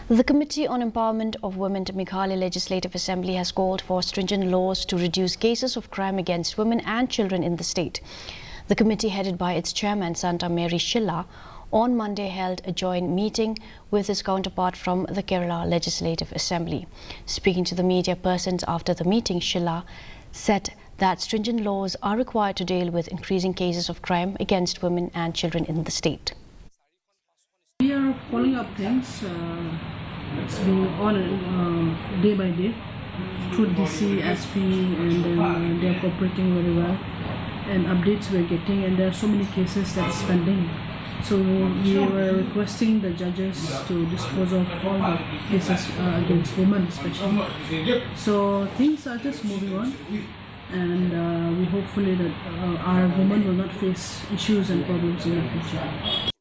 The Committee on Empowerment of Women to Meghalaya Legislative Assembly has called for stringent laws to reduce cases of crime against women and children in the state. The committee, headed by its chairman Santa Mary Shylla, on Monday held a joint meeting with its counterpart from the Kerala Legislative Assembly. Speaking to the media persons after the meeting, Shylla said that stringent laws are required to deal with increasing cases of crime against women and children in the state. We are following up things. It's being on day by day through DC, SP, and then they are cooperating very well. And updates we're getting, and there are so many cases that's pending. So we were requesting the judges to dispose of all the cases against women, especially. So things are just moving on, and we hopefully that our women will not face issues and problems in the future.